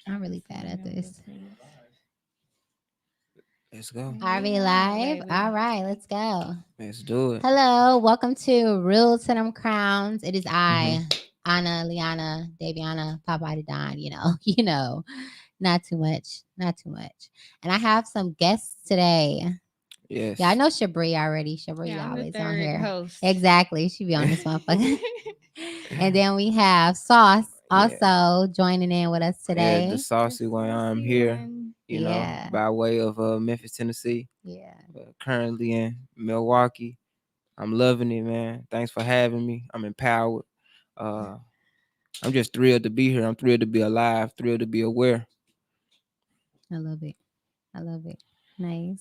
I'm really bad at this. Let's go. Are we live? All right, let's go. Let's do it. Hello, welcome to Real to Them Crowns. It is Hmm. I, Anna, Liana, Daviana, Papa Don. Not too much, not too much. And I have some guests today. Yeah, I Yes. know Shabri already. Shabri Yeah, I'm the always on third here. host. Exactly, she be on this motherfucker. And then we have Sauce Yeah. also joining in with us Yeah, the today. The saucy one. I'm saucy here, one. Yeah, by way of Memphis, Tennessee. yeah. Currently in Milwaukee. I'm loving it, man. Thanks for having me. I'm empowered. Uh, I'm just thrilled to be here. I'm thrilled to be alive. Thrilled to be aware. I love it. I love it. Nice.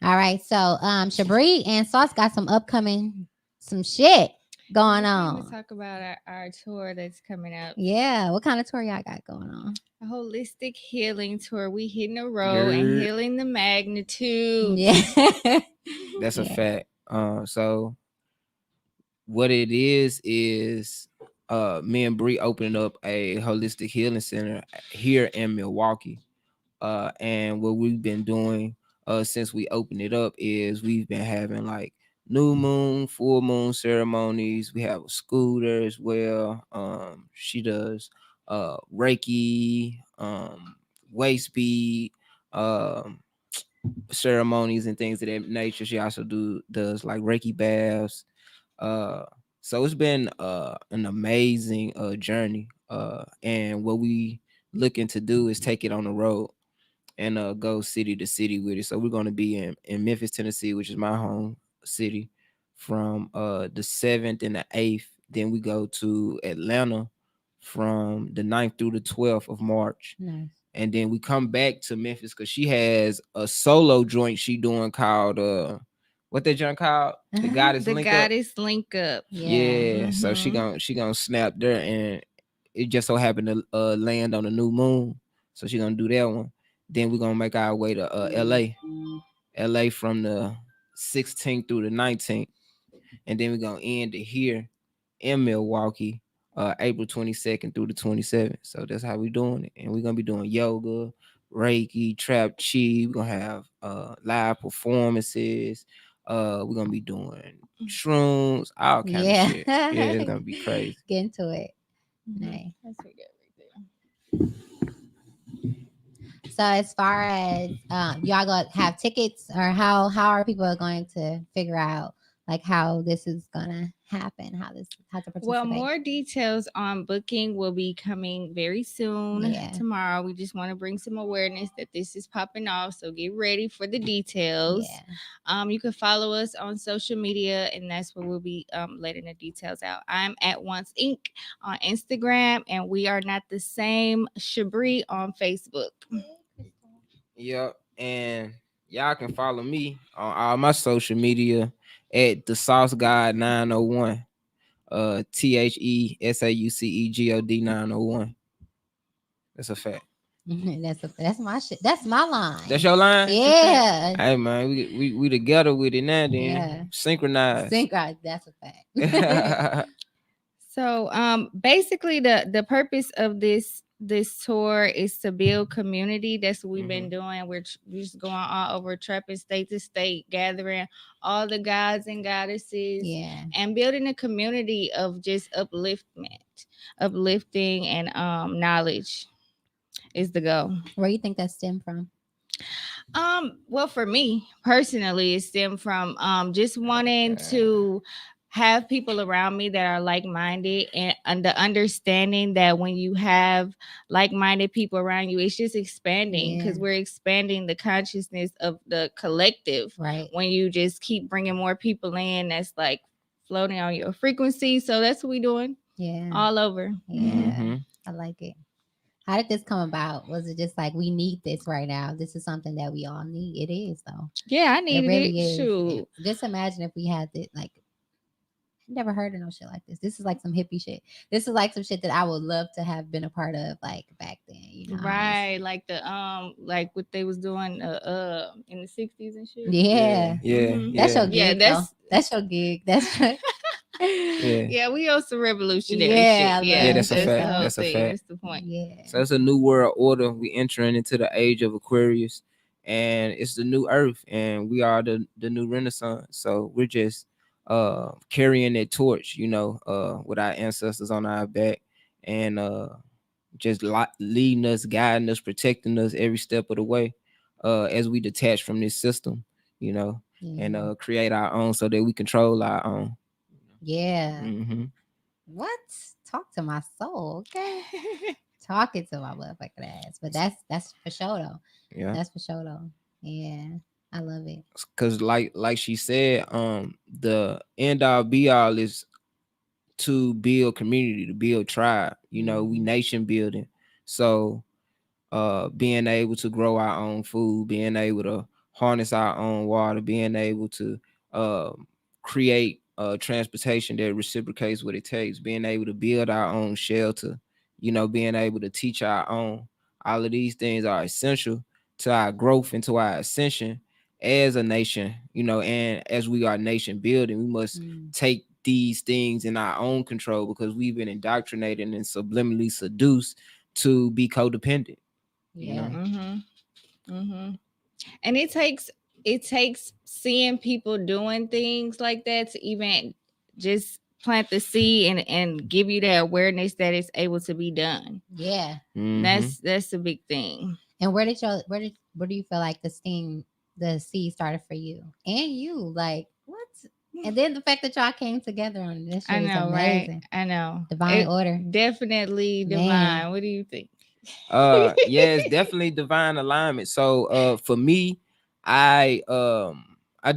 All right. So Shabri and Sauce got some shit going We came to on. talk about our tour that's coming up. Yeah. What kind of tour y'all got going on? A holistic healing tour. We hitting the road and Yeah, healing the magnitudes. Yeah. that's a Yeah. fact. So what it is me and Bree opening up a holistic healing center here in Milwaukee. And what we've been doing since we opened it up is we've been having like new moon, full moon ceremonies. We have a scooter as well. She does Reiki, waist speed, um, ceremonies and things of that nature. She also does like Reiki baths. uh so it's been an amazing journey, and what we looking to do is take it on the road and go city to city with it. So we're going to be in Memphis, Tennessee, which is my home city, from the 7th and the 8th. Then we go to Atlanta from the 9th through the 12th of March. Nice. And then we come back to Memphis because she has a solo joint she doing called what that joint called? The Goddess The Link Up. goddess link up. Yeah. Yeah, so she Mhm. gonna snap there, and it just so happened to land on the new moon, so she gonna do that one. Then we're gonna make our way to LA from the 16th through the 19th, and then we're gonna end it here in Milwaukee, April 22nd through the 27th. So that's how we doing it, and we're gonna be doing yoga, Reiki, trap chi. We're gonna have live performances. We're gonna be doing shrooms, all kind of Yeah. shit. Yeah, it's gonna be crazy. Get into it. Mhm. Nice. That's what we got right So as far as y'all gonna have tickets, or how are people going to figure out like how this is gonna happen, how to Well, participate? more details on booking will be coming very soon Yeah. tomorrow. We just want to bring some awareness that this is popping off. So get ready for the details. Yeah. You can follow us on social media, and that's where we'll be letting the details out. I'm at Once Inc. on Instagram, and we are not the same Shabri on Facebook. Yep, and y'all can follow me on all my social media at the Sauce God 901. THESAUCEGOD 901. That's a fact. That's my shit. That's my That's line. your line? Yeah. Hey man, we together with it now Yeah. then. Synchronized. That's a fact. So basically the purpose of this tour is to build community. That's what we've been doing. We're just going all over, trapping state to state, gathering all the gods and goddesses, Yeah. and building a community of just uplifting and knowledge is the goal. Where you think that stemmed from? Well, for me personally, it stemmed from just wanting to have people around me that are like-minded, and the understanding that when you have like-minded people around you, it's just expanding, because Yeah. we're expanding the consciousness of the collective Right. when you just keep bringing more people in that's like floating on your frequency. So that's what we're doing Yeah. all over. Yeah. I like it. How did this come about? Was it just like we need this right now? This is something that we all need. It is though. Yeah, I It needed really it. is. Shoot. Just imagine if we had it like never heard of no shit like this. This is like some hippie shit. This is like some shit that I would love to have been a part of like back then, Right, like the like what they was doing in the 60s and shit. Yeah. Yeah, Mhm. That's your yeah. Yeah, gig though. That's your gig. That's Yeah. Yeah, we on some revolutionary shit. Yeah, I Yeah, Yeah, love that's a shit that's the fact. whole though. That's a thing. fact. That's the point. Yeah. So it's a new world order. We entering into the age of Aquarius, and it's the new Earth, and we are the new Renaissance. So we're just carrying that torch, with our ancestors on our back, and just leading us, guiding us, protecting us every step of the way, as we detach from this system, and Mhm. create our own so that we control our own. Yeah. Hmm. What? Talk to my soul, okay? Talking to my motherfucking ass. But that's for sure though. Yeah. That's for sure though. Yeah. I love it. Because like she said, the end all be all is to build community, to build tribe. We Mhm. nation building. So being able to grow our own food, being able to harness our own water, being able to create transportation that reciprocates what it takes, being able to build our own shelter, being able to teach our own. All of these things are essential to our growth and to our ascension as a nation, and as we are nation building, we must Mm. take these things in our own control because we've been indoctrinated and subliminally seduced to be codependent, you Yeah. know. Mm-hmm. Mm-hmm. And it takes seeing people doing things like that to even just plant the seed and give you that awareness that it's able to be done. Yeah. Mm-hmm. That's a big thing. And where do you feel like the seed started for you? And you, like, what? And then the fact that y'all came together on this I shit is know, right? amazing. I know. Divine It order. definitely Man. divine. What do you think? Yeah, it's definitely divine alignment. So for me, I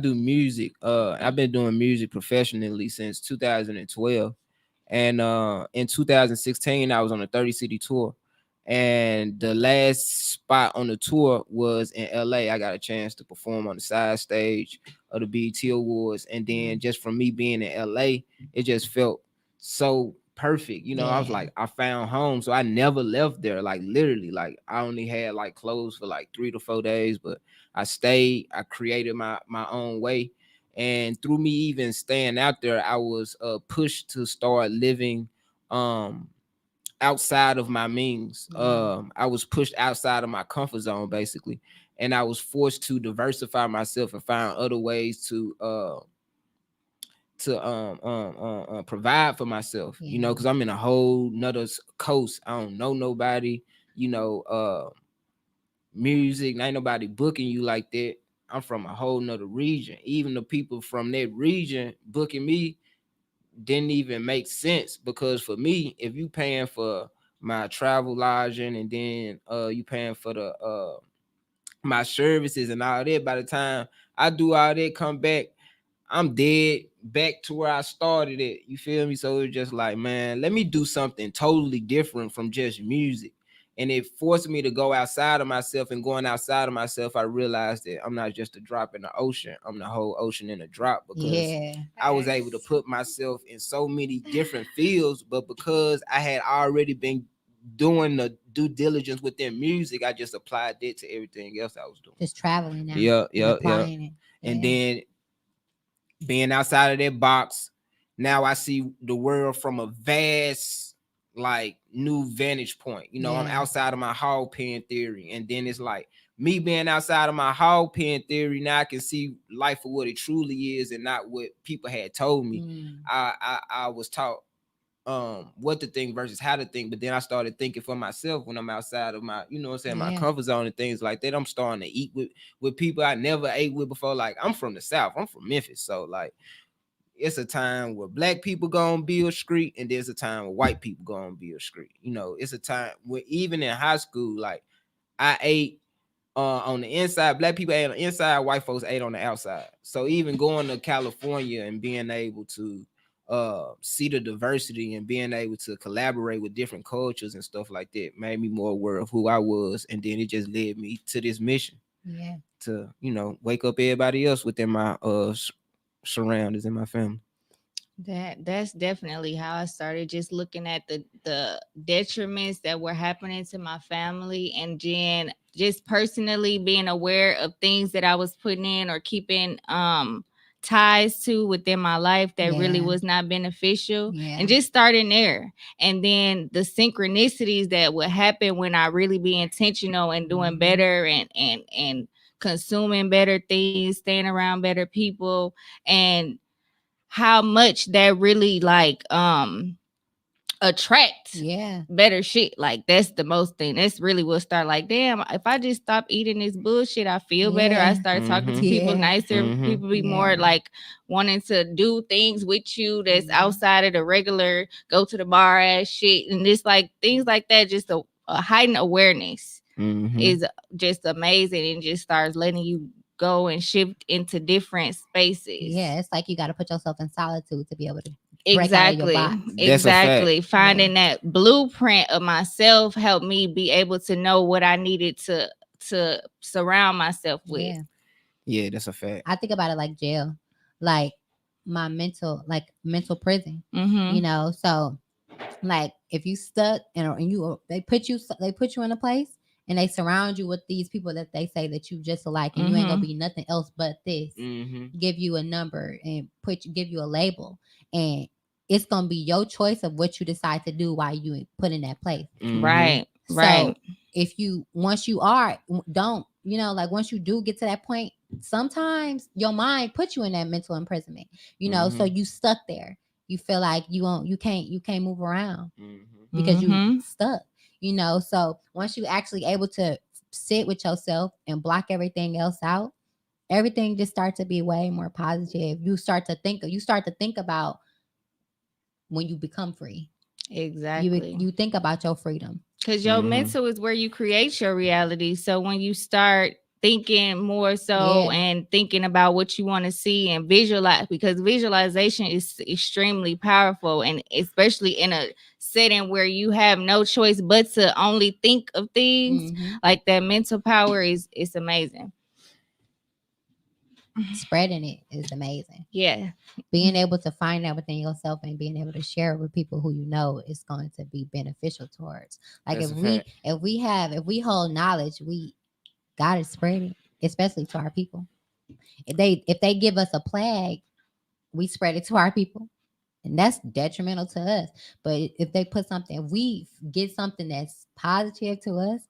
do music. I've been doing music professionally since 2012. And in 2016 I was on a 30 city tour, and the last spot on the tour was in LA. I got a chance to perform on the side stage of the BET Awards, and then Mm. just from me being in LA, it just felt so perfect. I was Yeah. like, I found home. So I never left there. Like literally, like I only had like clothes for like 3 to 4 days, but I stayed. I created my own way. And through me even staying out there, I was pushed to start living outside of my means. Yeah. I was pushed outside of my comfort zone basically, and I was forced to diversify myself and find other ways to provide for myself, Yeah. because I'm in a whole nother coast. I don't know nobody, music, ain't nobody booking you like that. I'm from a whole nother region. Even the people from that region booking me didn't even make sense, because for me, if you paying for my travel lodging, and then you paying for the my services and all that, by the time I do all that, come back, I'm dead back to where I started it. You feel me? So it's just like, man, let me do something totally different from just music. And it forced me to go outside of myself. And going outside of myself, I realized that I'm not just a drop in the ocean. I'm the whole ocean in a drop, because Yeah. I was able to put myself in so many different fields. But because I had already been doing the due diligence within music, I just applied that to everything else I was doing. Just traveling now Yeah, and yeah, yeah. applying it. And Yeah. then being outside of that box, now I see the world from a vast, like, new vantage point. I'm Yeah. outside of my hog pen theory, and then it's like me being outside of my hog pen theory. Now I can see life for what it truly is, and not what people had told me. Mm. I was taught what to think versus how to think, but then I started thinking for myself when I'm outside of my, what I'm saying, my Yeah. comfort zone and things like that. I'm starting to eat with people I never ate with before. Like, I'm from the South, I'm from Memphis, so like it's a time where black people go on Bill Street, and there's a time where white people go on Bill Street. It's a time where even in high school, like, I ate on the inside, black people ate on the inside, white folks ate on the outside. So even going to California and being able to see the diversity and being able to collaborate with different cultures and stuff like that made me more aware of who I was. And then it just led me to this mission Yeah. to, wake up everybody else within my surroundings and my family. That's definitely how I started, just looking at the detriments that were happening to my family, and then just personally being aware of things that I was putting in or keeping ties to within my life that really Yeah. was not beneficial, Yeah. and just starting there. And then the synchronicities that would happen when I really be intentional and doing better, and consuming better things, staying around better people, and how much that really like attract Yeah. better shit. Like that's the most thing. That's really what start like, damn, if I just stop eating this bullshit, I feel better. I Yeah. start talking to Mhm. people Yeah. nicer. Mhm. People be more Yeah. like wanting to do things with you that's Mhm. outside of the regular go to the bar ass shit. And just like things like that, just a heightened awareness Mhm. is just amazing, and just starts letting you go and shift into different spaces. Yeah. It's like you got to put yourself in solitude to be able to break out of your Exactly. box. That's a fact. Exactly. Finding that blueprint of myself helped me be able to know what I needed to surround myself with. Yeah. Yeah, that's a fact. I think about it like jail, like my mental prison. Mm-hmm. So like if you stuck and you they put you in a place and they surround you with these people that they say that you just alike and you ain't gonna Mm-hmm. be nothing else but this. Mhm. Give you a number and give you a label, and it's gonna be your choice of what you decide to do while you put in that place. Mhm. Right. Right. So if you once you are don't like once you do get to that point, sometimes your mind puts you in that mental imprisonment. So Mhm. you stuck there. You feel like you can't move around Mhm. because you Mm-hmm. stuck. So once you actually able to sit with yourself and block everything else out, everything just starts to be way more positive. You start to think about when you become free. Exactly. You think about your freedom. Because your Mhm. mental is where you create your reality. So when you start thinking more so Yeah. and thinking about what you want to see and visualize, because visualization is extremely powerful, and especially in a setting where you have no choice but to only think of things, Hmm. like that mental power is amazing. Spreading it is amazing. Yeah. Being able to find that within yourself and being able to share it with people who is going to be beneficial towards. Like That's a fact. if we hold knowledge, we gotta spread it, especially to our people. If they give us a plague, we spread it to our people, and that's detrimental to us. But if they put something, if we get something that's positive to us,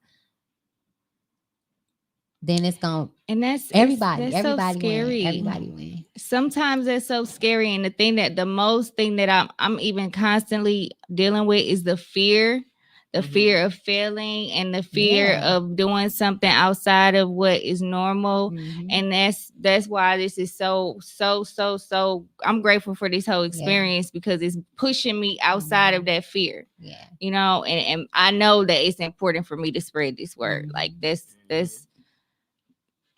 then it's gonna And everybody that's so everybody win, scary. everybody win. Sometimes that's so scary, and the most thing that I'm even constantly dealing with is the Mhm. fear of failing, and the fear Yeah. of doing something outside of what is normal. Hmm. And that's why this is so I'm grateful for this whole Yeah. experience, because it's pushing me outside of Mhm. that fear. Yeah. And I know that it's important for me to spread this word. Like Mhm. that's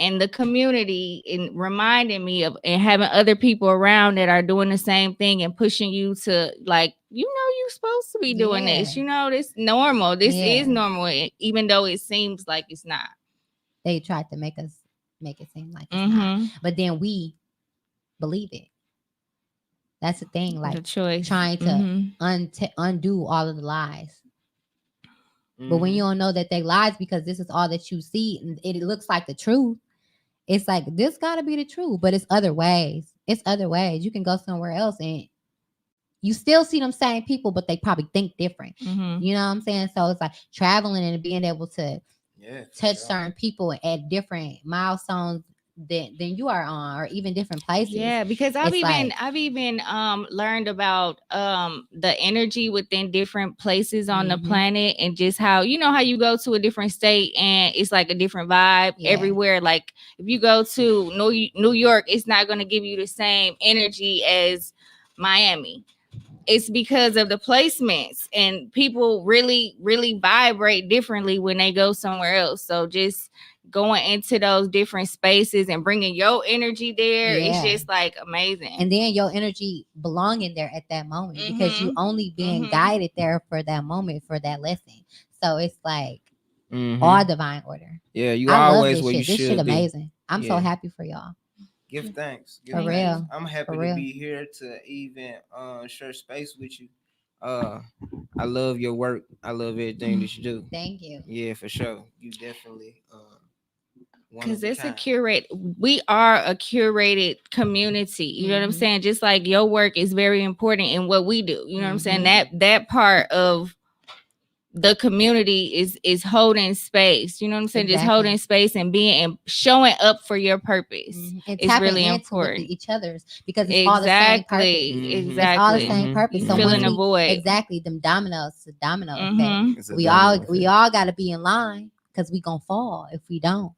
and the community, and reminding me of, and having other people around that are doing the same thing and pushing you to, like, you're supposed to be doing Yeah. this, this normal, this Yeah. is normal, even though it seems like it's not. They tried to make it seem like it's not, Mm-hmm. but then we believe it. That's the thing. Like The choice. trying to Mm-hmm. undo all of the lies. But when you Mhm. don't know that they lies because this is all that you see and it looks like the truth, it's like this got to be the truth. But it's other ways. It's other ways. You can go somewhere else and you still see them same people, but they probably think different. Mm-hmm. You know what I'm saying? So it's like traveling and being able to Yeah, for touch sure. certain people at different milestones than you are on, or even different places. Yeah, because I've It's even like, I've even learned about the energy within different places on the mm-hmm, planet, and just how, how you go to a different state and it's like a different vibe yeah, everywhere. Like if you go to New York, it's not going to give you the same energy as Miami. It's because of the placements, and people really vibrate differently when they go somewhere else. So just going into those different spaces and bringing your energy there, it's yeah. just like amazing. And then your energy belonging there at that moment because you Mhm. only being Mhm. guided there for that moment, for that lesson. So it's like all Mhm. divine order. Yeah, you I love always this where you shit. This shit should be. amazing. I'm so Yeah. happy for y'all. Give thanks. Give For Thank you. thanks. real. I'm For happy to real. be here to even share space with you. Uh I love your work. I love everything that you do. Thank you. Yeah, for sure. You definitely one Because of a it's a kind. curate. We are a curated community. You know what I'm Mhm. saying? Just like your work is very important in what we do. You know what I'm saying? Mhm. That part of the community is holding space. You know what I'm saying? Just Exactly. holding space and being and showing up for your purpose And is tapping really into with important. each other's because it's all the same purpose. Exactly. Mm-hmm. It's all the Exactly. same Mm-hmm. purpose. You So once filling a Mm-hmm. we void. exactly them dominoes, the domino effect. Mm-hmm. It's a We domino effect. all got to be in line because we gonna fall if we don't.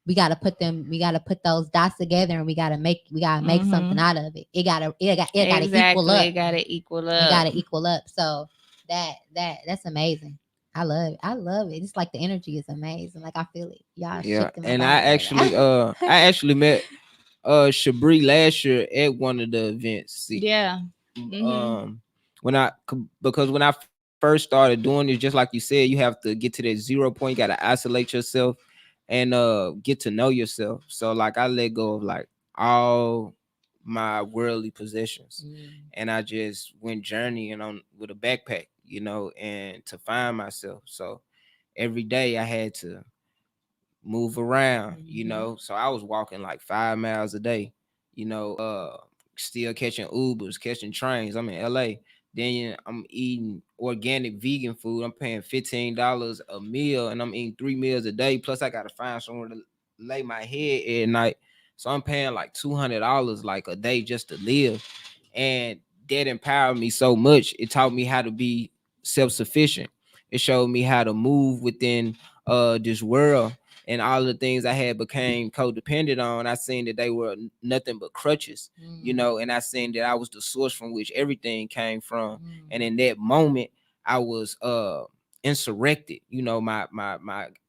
We gotta put them. We gotta put those dots together, and we gotta make something Mm-hmm. out of it. It gotta equal Exactly. up. It gotta equal It up. gotta equal up. So that's amazing. I love it. I love it. It's like the energy is amazing. Like I feel it. Y'all Yeah, shifting my and body right I now. actually met Shabri last year at one of the events. See, Yeah. Mm-hmm. because when I first started doing it, just like you said, you have to get to that 0 point. You got to isolate yourself and get to know yourself. So like I let go of like all my worldly possessions, Mm. and I just went journeying on with a backpack, you know, and to find myself. So every day I had to move around, you Mhm. know. So I was walking like 5 miles a day, you know, still catching Ubers, catching trains. I'm in LA. Then I'm eating organic vegan food. I'm paying $15 a meal and I'm eating 3 meals a day. Plus I gotta find somewhere to lay my head at night. So I'm paying like $200 like a day just to live. And that empowered me so much. It taught me how to be self-sufficient. It showed me how to move within this world, and all the things I had became codependent on. I seen that they were nothing but crutches, you Mm. know, and I seen that I was the source from which everything came from. And Mm. in that moment, I was insurrected. You know, my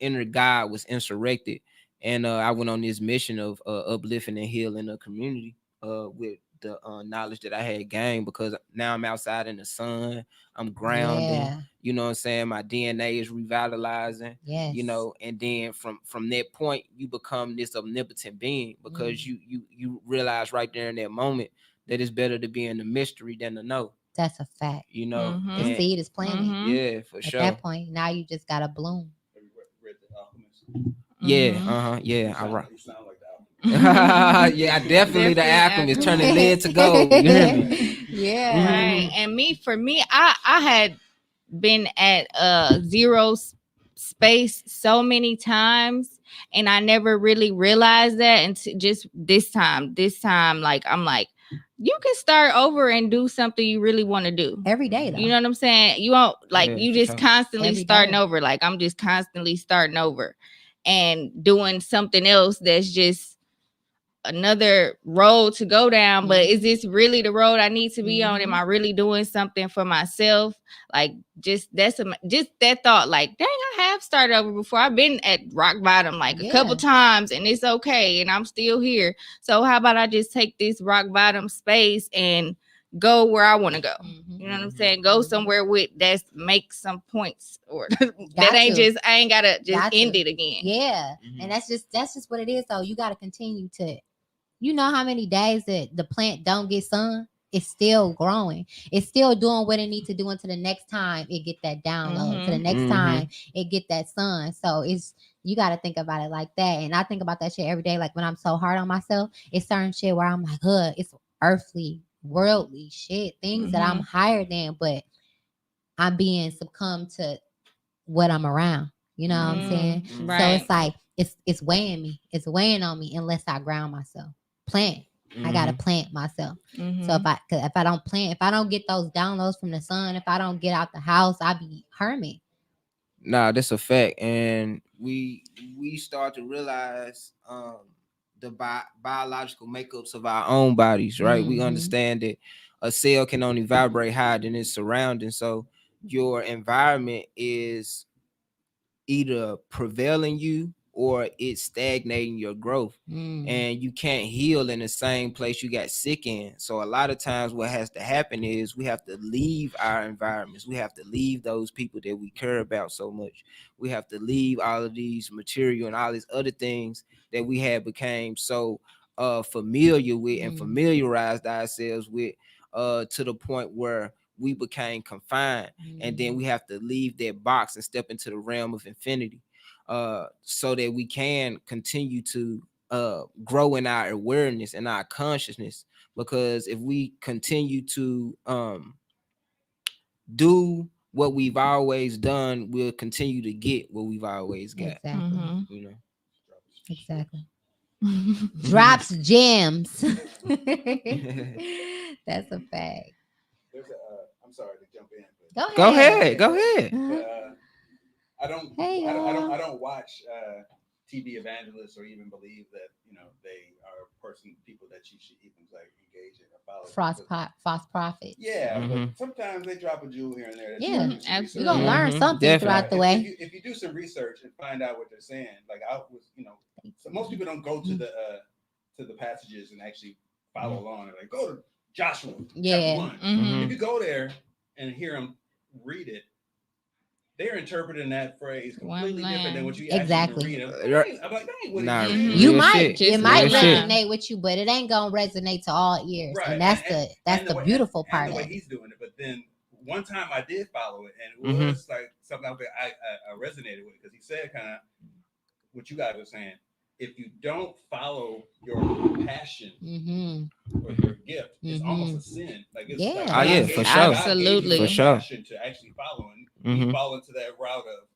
inner God was insurrected, and I went on this mission of uplifting and healing the community with the knowledge that I had gained, because now I'm outside in the sun, I'm grounding, Yeah. you know what I'm saying? My DNA is revitalizing, you Yes. know, and then from that point you become this omnipotent being, because Mm. you realize right there in that moment that it's better to be in the mystery than to know, That's a fact. you know. The Mm-hmm. And seed is planted. Mm-hmm. yeah, for At sure. that point, now you just gotta bloom. Yeah, Mm-hmm. yeah, all right. Yeah, I definitely the Definitely alchemist, turning alchemist. lead to gold, you hear me? Yeah. Right. Mhm. And me, for me, I had been at zero space so many times, and I never really realized that until just this time, like I'm like, you can start over and do something you really want to do. Every day You though. know what I'm saying? You won't, like, Yeah, you for just sure. constantly Every starting day. over. Like I'm just constantly starting over and doing something else that's just another road to go down. But is this really the road I need to be on? Am Mhm. I really doing something for myself? Like, just just that thought, like, dang, I have started over before. I've been at rock bottom like a couple Yeah. times, and it's okay, and I'm still here. So how about I just take this rock bottom space and go where I want to go? Mhm. You know what I'm Mhm. saying? Go Mhm. somewhere with that's make some points, or that Got ain't to. just, I ain't gotta just Got end to. it again. Yeah. And Mhm. that's just what it is though. You gotta continue to, you know how many days that the plant don't get sun? It's still growing. It's still doing what it needs to do until the next time it get that download. To the Mm-hmm. next Mhm. time it get that sun. So it's, you got to think about it like that. And I think about that shit every day. Like when I'm so hard on myself, it's certain shit where I'm like, it's earthly, worldly shit, things that I'm Mm-hmm. higher than, but I'm being succumbed to what I'm around. You know what I'm saying? So Right. it's like it's weighing me. It's weighing on me unless I ground myself. Plant. I gotta Mhm. plant myself. So Mm-hmm. if I don't plant, if I don't get those downloads from the sun, if I don't get out the house, I be hermit. Nah, that's a fact, and we start to realize the biological makeups of our own bodies, right? We Mm-hmm. understand that a cell can only vibrate higher than its surroundings, so your environment is either prevailing you or it's stagnating your growth, Mm. and you can't heal in the same place you got sick in. So a lot of times what has to happen is we have to leave our environments, we have to leave those people that we care about so much, we have to leave all of these material and all these other things that we had became so familiar with and Mm. familiarized ourselves with, to the point where we became confined, and then Mm. we have to leave that box and step into the realm of infinity. so that we can continue to grow in our awareness and our consciousness. Because if we continue to do what we've always done, we'll continue to get what we've always got. Exactly. You know. Exactly. Drops gems. That's a fact. There's a. I'm sorry to jump in, but Go ahead. Go ahead. Go ahead. but I don't. Hey, I y'all. don't watch TV evangelists or even believe that they are people that you should even like engage in or follow. False prophets. Yeah, Mhm. but sometimes they drop a jewel here and there. That Yeah, you do some absolutely. research You're gonna on. learn Mhm. something Definitely. throughout the way. If you do some research and find out what they're saying, like I was, so most people don't go to the passages and actually follow along. They're like, go to Joshua Yeah. chapter 1. Mhm. If you go there and hear them read it, they're interpreting that phrase completely different than what you Exactly. actually read. I'm like, that ain't what Nah, he said. You real might shit. Just it might Real shit. resonate with you, but it ain't gonna resonate to all ears. Right. And that's And the way- beautiful and part the of way it. he's doing it. But then one time I did follow it, and it Mhm. was like something I resonated with, because he said kind of what you guys were saying. If you don't follow your passion Mm-hmm. or your gift, it's Mhm. almost a sin. Like it's Yeah. like Oh, yeah, for sure. Absolutely. God For gave you sure. the passion to actually follow, and we Mhm. fall into that route of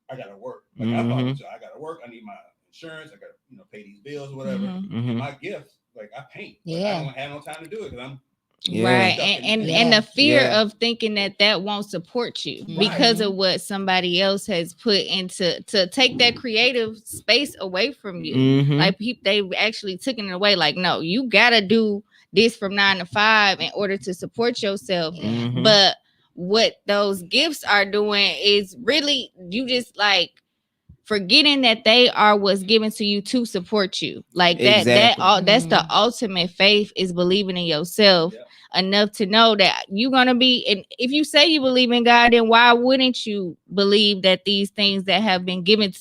I gotta work. Like I Mhm. fall into I gotta work. I need my insurance. I gotta pay these bills or whatever. Mhm. Mhm. My gift, like I paint. But Yeah. I don't have no time to do it because I'm Yeah. Right. stuck And in the fear Yeah. of thinking that won't support you Right. because of what somebody else has put into to take that creative space away from you. Mhm. Like they actually took it away. Like, no, you gotta do this from 9 to 5 in order to support yourself. Mhm. But what those gifts are doing is really you just like forgetting that they are what's given to you to support you. Like that's the ultimate faith, is believing in yourself enough to know that you're gonna be. And if you say you believe in God, then why wouldn't you believe that these things that have been given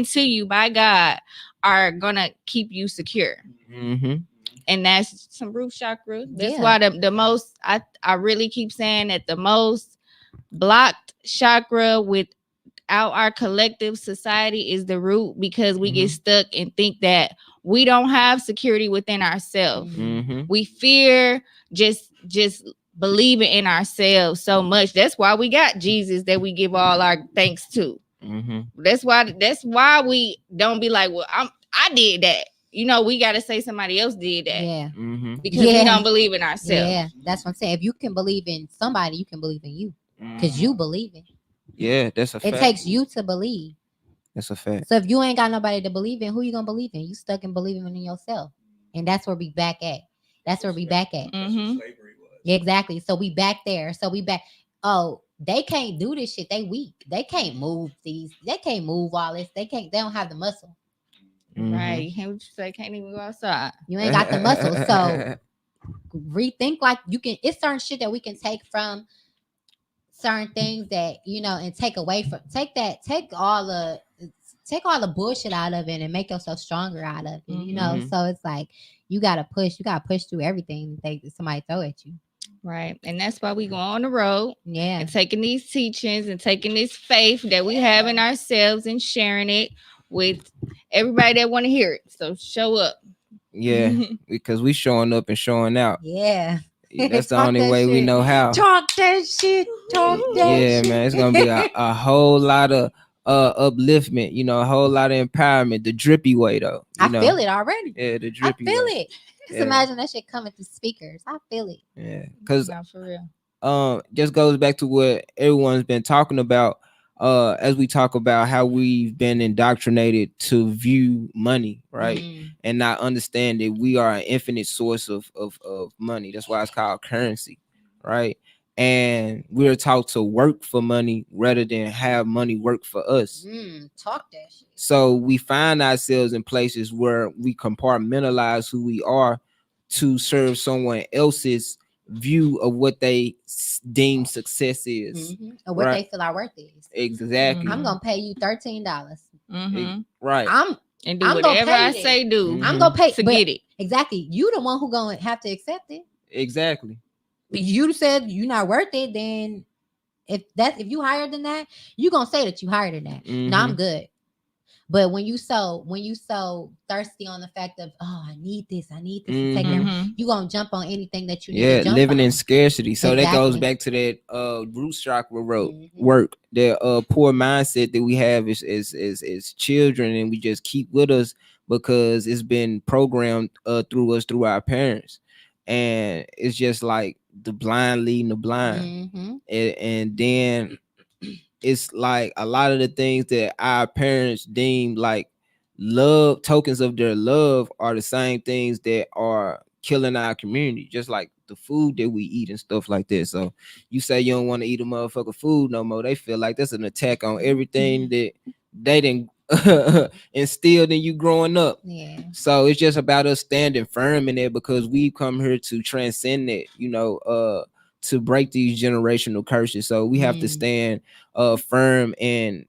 to you by God are gonna keep you secure? Mhm. And that's some root chakra. That's Yeah. why the most I really keep saying that the most blocked chakra without our collective society is the root, because we get stuck and think that we don't have security within ourselves. Mhm. We fear just believing in ourselves so much. That's why we got Jesus that we give all our thanks to. Mhm. That's why we don't be like, well, I did that. We got to say somebody else did that. Yeah. Mhm. Because we don't believe in ourselves. Yeah. That's what I'm saying. If you can believe in somebody, you can believe in you. Because you believe it. Yeah, that's a fact. It takes you to believe. That's a fact. So if you ain't got nobody to believe in, who you gonna believe in? You stuck in believing in yourself. And that's where we back at. That's where we back at. That's what slavery was. Exactly. So we back there. So we back. Oh, they can't do this shit. They weak. They can't move these. They can't move all this. They don't have the muscle. Right. Can't even go outside. You ain't got the muscle. So rethink, like you can. It's certain shit that we can take from certain things that and take away from. Take all the bullshit out of it and make yourself stronger out of it. So it's like you gotta push through everything somebody throw at you. Right. And that's why we go on the road. Yeah. And taking these teachings and taking this faith that we have in ourselves and sharing it with everybody that want to hear it. So show up. Yeah, because we showing up and showing out. Yeah. That's the Talk only that way we shit. know how. Talk that shit. Talk that Yeah, shit. man, it's gonna be a whole lot of upliftment, a whole lot of empowerment, the drippy way though. I feel it already. Yeah, the I drippy feel way. it. Just Yeah. imagine that shit coming through speakers. I feel it. Yeah, because No, for real. just goes back to what everyone's been talking about as we talk about how we've been indoctrinated to view money, right? And not understand that we are an infinite source of money. That's why it's called currency, right? And we're taught to work for money rather than have money work for us. Talk that shit. So we find ourselves in places where we compartmentalize who we are to serve someone else's view of what they deem success is, or what right? they feel our worth is. Exactly. I'm gonna pay you $13. Right. And do I'm gonna whatever pay I it. say do. I'm gonna pay to but get it. Exactly. You the one who gonna have to accept it. Exactly. If you said you're not worth it, then if you higher than that, you gonna say that you higher than that. No, I'm good. But when you so thirsty on the fact of, oh, I need this to take care of, Mhm. you gonna jump on anything that you need to Yeah, jump living in on. scarcity. So that goes Exactly. back to that root chakra Mhm. work. That poor mindset that we have is children, and we just keep with us because it's been programmed through us through our parents. And it's just like the blind leading the blind. Mhm. And then it's like a lot of the things that our parents deem like love, tokens of their love, are the same things that are killing our community, just like the food that we eat and stuff like that. So you say you don't want to eat a motherfucker food no more, they feel like that's an attack on everything that they didn't instilled in you growing up. Yeah. So it's just about us standing firm in it, because we come here to transcend it, to break these generational curses. So we have to Mm. stand firm in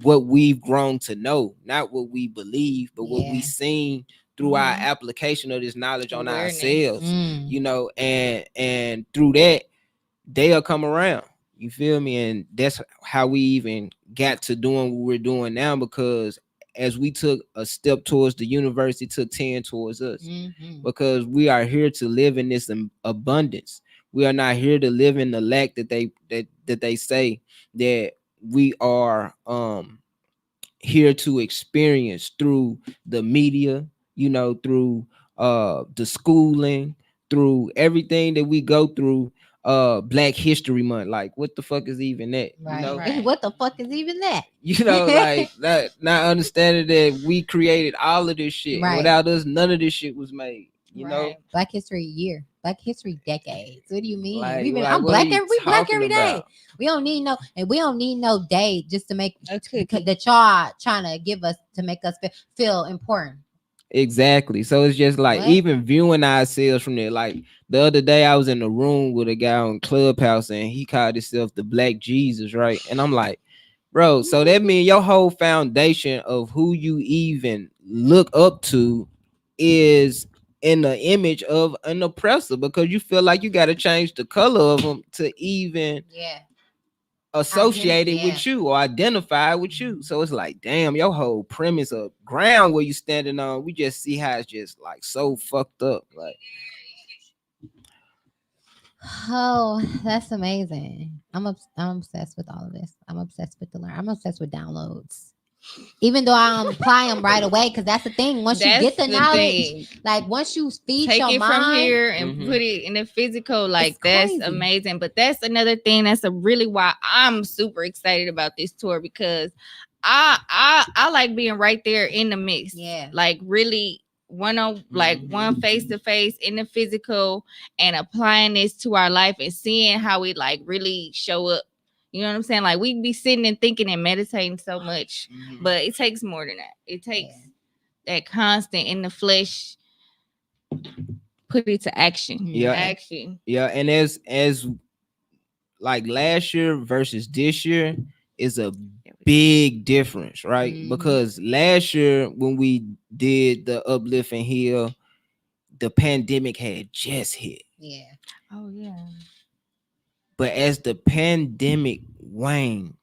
what we've grown to know, not what we believe, but what we Yeah. seen through our Mhm. application of this knowledge on Awareness. ourselves, Mm. and through that they'll come around. You feel me? And that's how we even got to doing what we're doing now, because as we took a step towards the universe, it took 10 towards us, Mhm. because we are here to live in this abundance. We are not here to live in the lack that they say that we are here to experience through the media, through the schooling, through everything that we go through. Black History Month, like what the fuck is even that, Right. Right. What the fuck is even that? like that, not understanding that we created all of this shit, and Right. without us none of this shit was made. Right. Black History Year, Black History decades. What do you mean? Like, I'm what are black you we black talking every day. about? We don't need no, and we don't need no day just to make A cookie. that y'all trying to give us to make us feel important. Exactly. So it's just like What? even viewing ourselves from there. Like the other day, I was in a room with a guy on Clubhouse, and he called himself the Black Jesus, right? And I'm like, bro, so that means your whole foundation of who you even look up to is in the image of an oppressor, because you feel like you got to change the color of them to even Yeah. associated Yeah. with you or identify with you. So it's like, damn, your whole premise of ground where you standing on, we just see how it's just like so fucked up. Like, Oh, that's amazing. I'm obsessed with all of this. I'm obsessed with the learn. I'm obsessed with downloads. Even though I don't apply them right away, because that's the thing. Once you That's get the the knowledge, thing. like once you feed Take your it from mind, here and Mhm. put it in the physical. Like it's that's crazy. amazing. But that's another thing. That's a really why I'm super excited about this tour, because I like being right there in the mix. Yeah. Like really one face to face in the physical, and applying this to our life and seeing how it like really show up. You know what I'm saying? Like we be sitting and thinking and meditating so much, Mhm. but it takes more than that. It takes Yeah. that constant in the flesh, put it to action. Yeah, Action. yeah, and as like last year versus this year is a big difference, right? Mhm. Because last year when we did the uplift and heal, the pandemic had just hit. Yeah. Oh yeah. But as the pandemic waned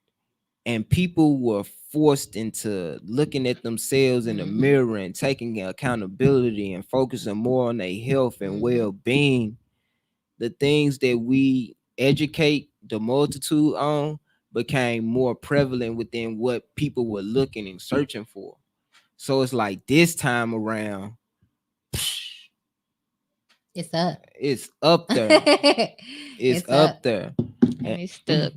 and people were forced into looking at themselves in the Mhm. mirror and taking accountability and focusing more on their health and Mhm. well-being, the things that we educate the multitude on became more prevalent within what people were looking and searching for. So it's like this time around, It's up. it's up there. It's It's up. up there. And it's stuck.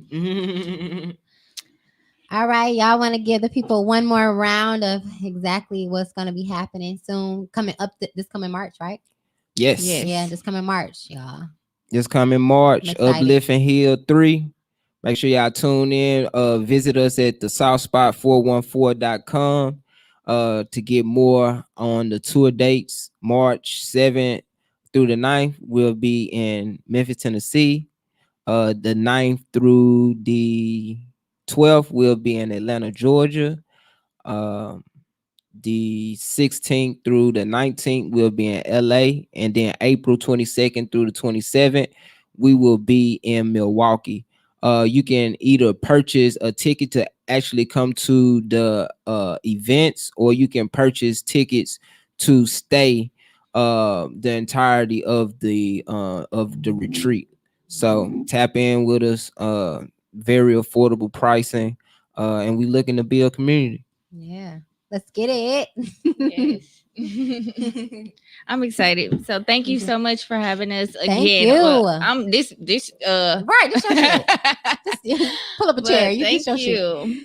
All right, y'all want to give the people one more round of exactly what's going to be happening soon, coming up this coming March, right? Yes. Yes. Yeah, this coming March, y'all. This coming I'm March, excited. Uplift and Heal 3. Make sure y'all tune in. Visit us at the southspot414.com to get more on the tour dates. March 7th through the 9th, we'll be in Memphis, Tennessee. The 9th through the 12th, we'll be in Atlanta, Georgia. Um, the 16th through the 19th, we'll be in LA. And then April 22nd through the 27th, we will be in Milwaukee. You can either purchase a ticket to actually come to the events, or you can purchase tickets to stay the entirety of the retreat. So tap in with us. Very affordable pricing, and we looking to build community. Yeah. Let's get it. Yes. I'm excited. So thank you so much for having us Thank again. you. I'm this Right, this your shit. Just pull up a chair. but You thank this your shit. you.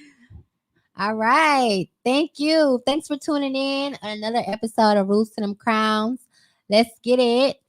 All right. Thank you. Thanks for tuning in on another episode of Roots to Them Crowns. Let's get it.